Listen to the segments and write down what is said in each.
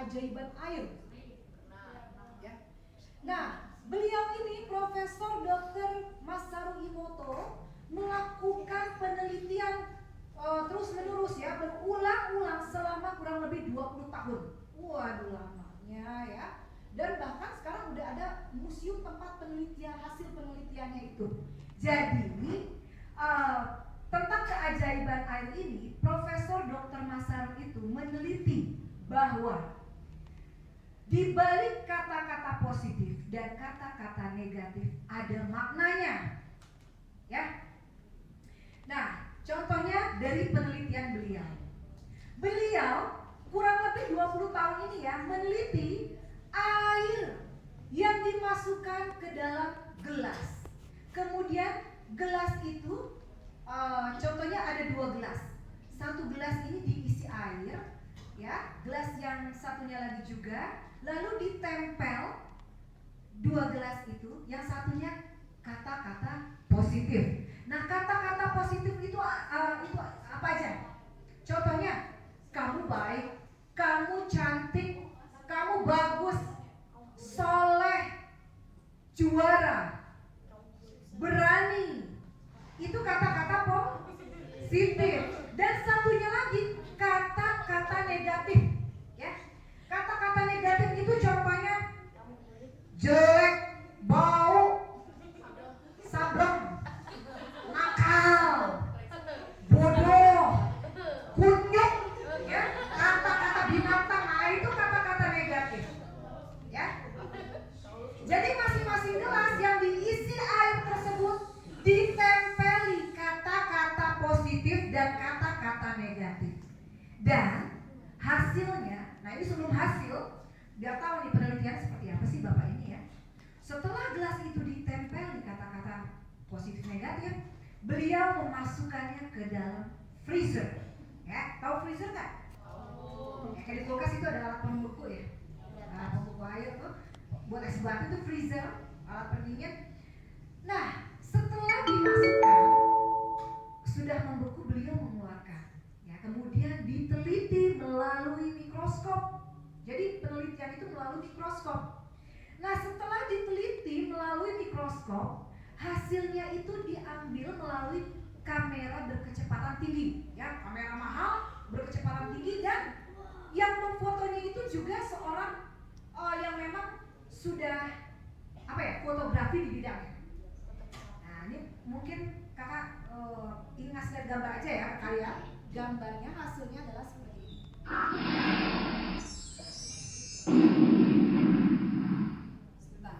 keajaiban air. Ya. Nah, beliau ini Profesor Dr. Masaru Emoto melakukan penelitian terus-menerus ya, berulang-ulang selama kurang lebih 20 tahun. Waduh, lamanya ya. Dan bahkan sekarang udah ada museum tempat penelitian, hasil penelitiannya itu. Jadi tentang keajaiban air ini, Profesor Dr. Masaru itu meneliti bahwa di balik kata-kata positif dan kata-kata negatif ada maknanya. Ya. Nah, contohnya dari penelitian beliau. Beliau kurang lebih 20 tahun ini ya meneliti air yang dimasukkan ke dalam gelas. Kemudian gelas itu contohnya ada 2 gelas. Satu gelas ini diisi air, ya. Gelas yang satunya lagi juga, lalu ditempel 2 gelas itu, yang satunya kata-kata positif. Nah, kata-kata positif itu apa aja? Contohnya, kamu baik, kamu cantik, kamu bagus, soleh, juara, berani. Itu kata-kata positif. Dan satunya lagi kata-kata negatif. Ya, kata-kata negatif itu contohnya jelek, bau, sableng, nakal, bodoh, kunyuk, ya, kata-kata binatang. Nah, itu kata-kata negatif. Ya. Jadi masing-masing gelas yang diisi air tersebut ditempeli kata-kata positif dan kata-kata negatif. Dan hasilnya, nah ini sebelum hasil, biar tahu nih penelitian seperti apa sih Bapak ini ya. Setelah gelas itu ditempeli kata-kata positif negatif, beliau memasukkannya ke dalam freezer. Ya, tahu freezer nggak? Ya, kayak di kulkas itu ada alat pembeku ya. Alat pembeku air tuh buat es batu itu freezer, alat pendingin. Nah, setelah dimasukkan sudah membeku, beliau mengeluarkan. Ya, kemudian diteliti melalui mikroskop. Jadi penelitian itu melalui mikroskop. Nah, setelah diteliti melalui mikroskop, hasilnya itu diambil melalui kamera berkecepatan tinggi. Ya, kamera mahal berkecepatan tinggi, dan yang memfotonya itu juga seorang yang memang sudah fotografi di bidangnya. Nah, ini mungkin kakak ingat lihat gambar aja ya kali ya. Gambarnya hasilnya adalah seperti ini. Sebentar.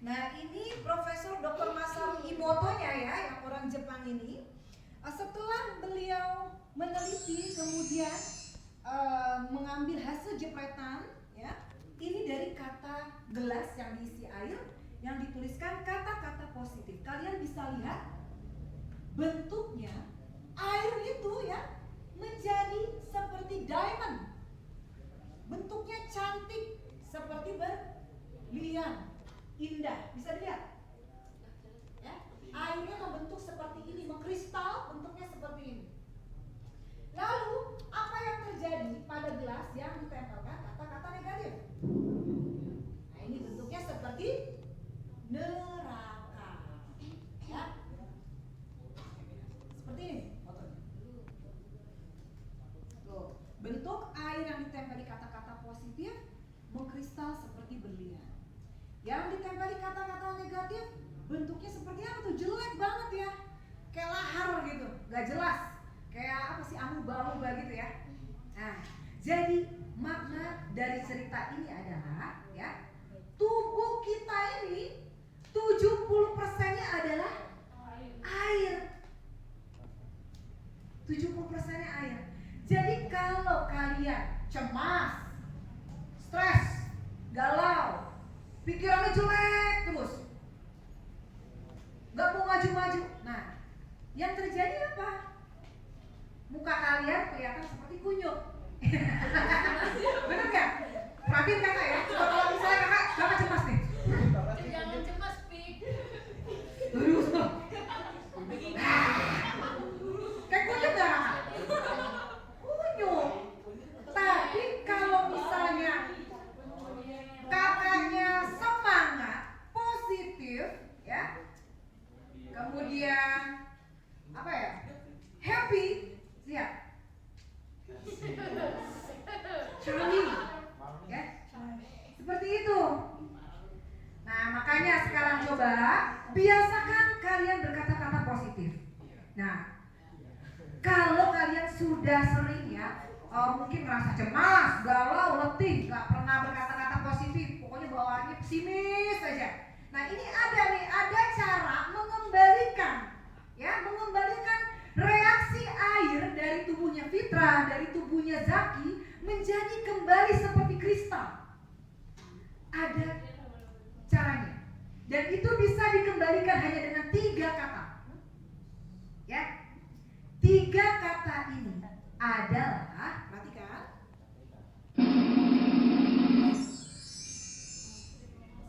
Nah, ini Profesor Dr. Masaru Emoto-nya ya, yang orang Jepang ini. Setelah beliau meneliti, kemudian mengambil hasil jepretan, ya, ini dari kata gelas yang diisi air, yang dituliskan kata-kata positif. Kalian bisa lihat bentuknya, air itu ya menjadi seperti diamond. Bentuknya cantik, seperti berlian, indah. Bisa dilihat? Ya, airnya membentuk seperti ini, mengkristal, bentuknya seperti ini. Lalu, apa yang terjadi pada gelas yang ditempelkan kata-kata negatif? Nah, ini bentuknya seperti neraka. Ya. Seperti ini fotonya. Tuh, bentuk air yang ditempeli kata-kata positif mengkristal seperti berlian. Yang ditempeli kata-kata negatif bentuknya seperti apa tuh? Jelek banget ya, kayak lahar gitu, gak jelas, kayak apa sih, amuba-amuba gitu ya. Nah, jadi makna dari cerita ini adalah ya, tubuh kita ini 70%-nya adalah air. 70%-nya air. Jadi kalau kalian cemas, stres, galau, pikirannya jelek terus, gak mau maju-maju, nah yang terjadi apa? Muka kalian kelihatan seperti kunyuk. Bener gak? Perhatiin kakak ya, coba kalau misalnya kakak cemas nih. Jangan cemas, Pi. Terus kayak kunyuk gak kakak? Kunyuk. Tapi kalau misalnya kakaknya semangat, positif, ya, kemudian apa ya, happy, lihat, charming, ya, seperti itu. Nah makanya sekarang coba biasakan kalian berkata-kata positif. Nah kalau kalian sudah sering ya, mungkin merasa cemas, galau, letih, gak pernah berkata-kata positif, pokoknya bawaannya pesimis saja. Nah ini ada cara mengembalikan reaksi air dari tubuhnya Fitra, dari tubuhnya Zaki menjadi kembali seperti kristal. Ada caranya, dan itu bisa dikembalikan hanya dengan 3 kata. Ya, 3 kata ini adalah, perhatikan.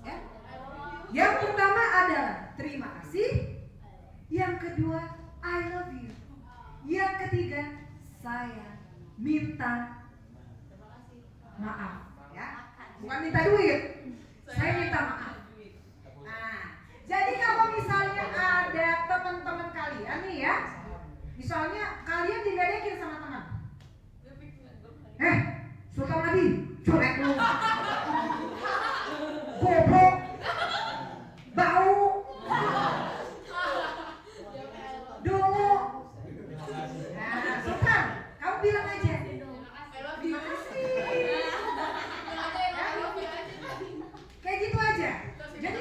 Ya. Yang pertama adalah terima kasih. Yang kedua, I love you. Yang ketiga, saya minta maaf. Ya, bukan minta duit. Saya minta maaf. Nah, jadi kalau misalnya ada teman-teman kalian nih ya, misalnya kalian diledekin sama teman. Sultan Adi, colek lu. Goblok. Bau. Dongo. Nah, Sultan, kamu bilang aja. Terima kasih. Kayak gitu aja. Jadi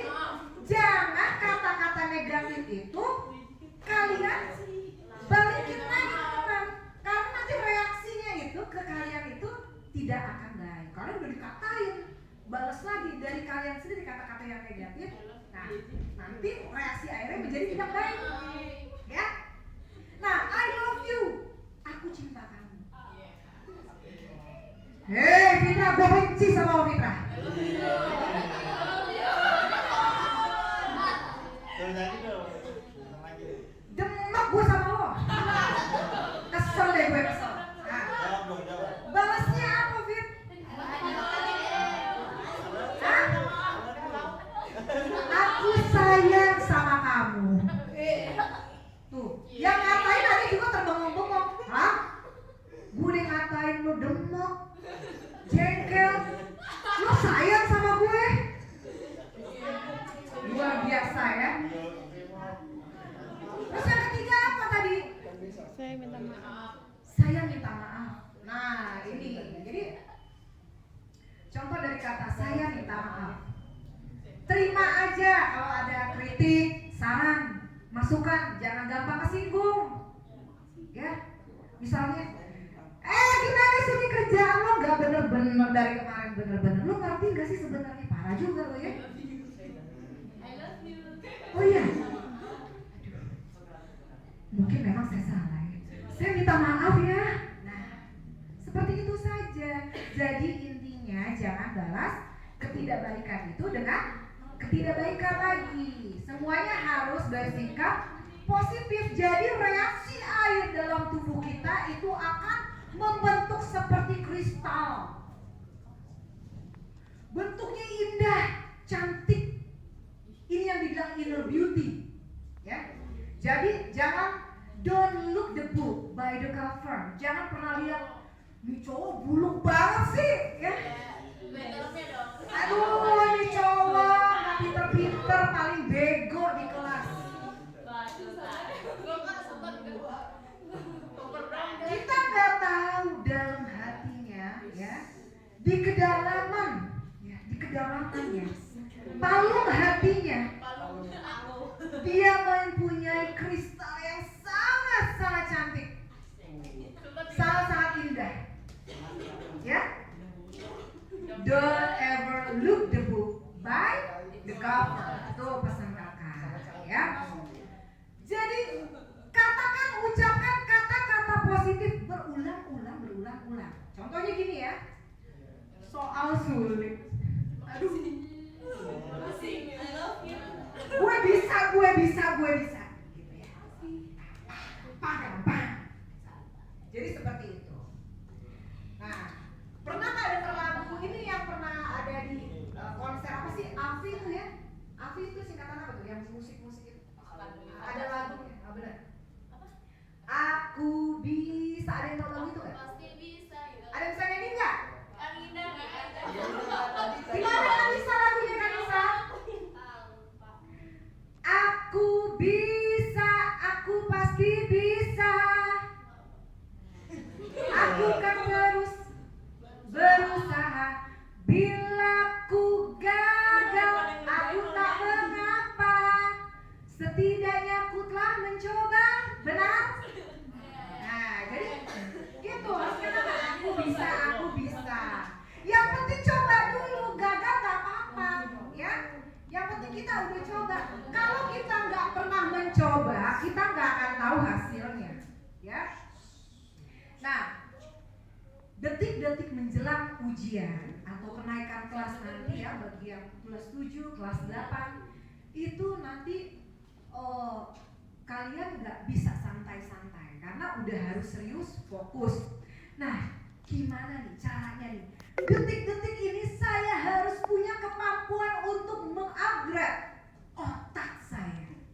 jangan kata-kata negatif itu kalian balikin lagi ke teman, karena nanti reaksinya itu ke kalian itu tidak akan baik. Kalian udah dikatain, balas lagi dari kalian sendiri kata-kata yang negatif. Nah, nanti reaksi akhirnya menjadi tidak baik. Ya. Nah, I love you. Aku cinta kamu. Hei, Fitra, gue benci sama lo, Fitra. Demak gue sama lo. Kesel deh gue, kesel. Nah, balasnya apa, Fit? Aku sayang sama kamu. Tuh, yang ngatain tadi juga terbengong-bengong. Hah? Gue udah ngatain lo demak, jengkel. Lo sayang sama gue? Luar biasa ya. Terus yang ketiga apa tadi? Saya minta maaf. Saya minta maaf. Nah ini, jadi contoh dari kata saya minta maaf. Terima aja kalau ada kritik, saran, masukan, jangan gampang kesinggung. Ya, misalnya, gimana sih ini kerjaan lo gak bener-bener dari kemarin bener-bener. Lo ngerti gak sih sebenarnya, parah juga lo ya. Oh iya, mungkin memang saya salah ya. Saya minta maaf ya. Nah, seperti itu saja. Jadi intinya jangan balas ketidakbaikan itu dengan ketidakbaikan lagi. Semuanya harus bersikap positif. Jadi reaksi air dalam tubuh kita itu akan membentuk seperti kristal. Bentuknya indah, cantik. Ini yang dibilang inner beauty. Ya. Jadi jangan don't look the book by the cover. Jangan pernah lihat nih cowok buluk banget sih, ya. Aduh, nih cowok nggak pinter-pinter, paling bego di kelas. Kita nggak tahu dalam hatinya, ya, di kedalamannya, palung hatinya. Dia mempunyai kristal yang sangat cantik. don't ever look the book by the cover. Itu pesan kakak ya. Jadi katakan, ucapkan kata-kata positif berulang-ulang. Contohnya gini ya. Soal sulit. Aduh. Gue bisa. Gitu ya. Gampang. Jadi seperti itu. Nah, pernah nggak dengar lagu ini yang pernah ada di konser apa sih? Afi itu ya? Afi itu singkatan apa tuh? Yang musik itu. Ada lagunya, benar. Aku bisa. Ada yang tahu lagu itu nggak? Pasti bisa. Ada yang bisa nyanyi nggak? Yang indah nggak ada. Gimana Kanisa lagunya Kanisa? Aku bisa, aku pasti bisa. Aku kan terus berusaha. Bila ku gagal, aku tak mengapa. Setidaknya ku telah mencoba. Benar? Nah, jadi gitu. Maksudnya aku bisa. Yang penting coba dulu, gagal gak apa-apa, ya. Yang penting kita udah coba. Kalau kita nggak pernah mencoba, kita nggak akan tahu hasilnya, ya. Nah, detik-detik menjelang ujian atau kenaikan kelas nanti ya, bagi yang kelas 7, kelas 8 itu nanti kalian nggak bisa santai-santai karena udah harus serius, fokus. Nah, gimana nih cara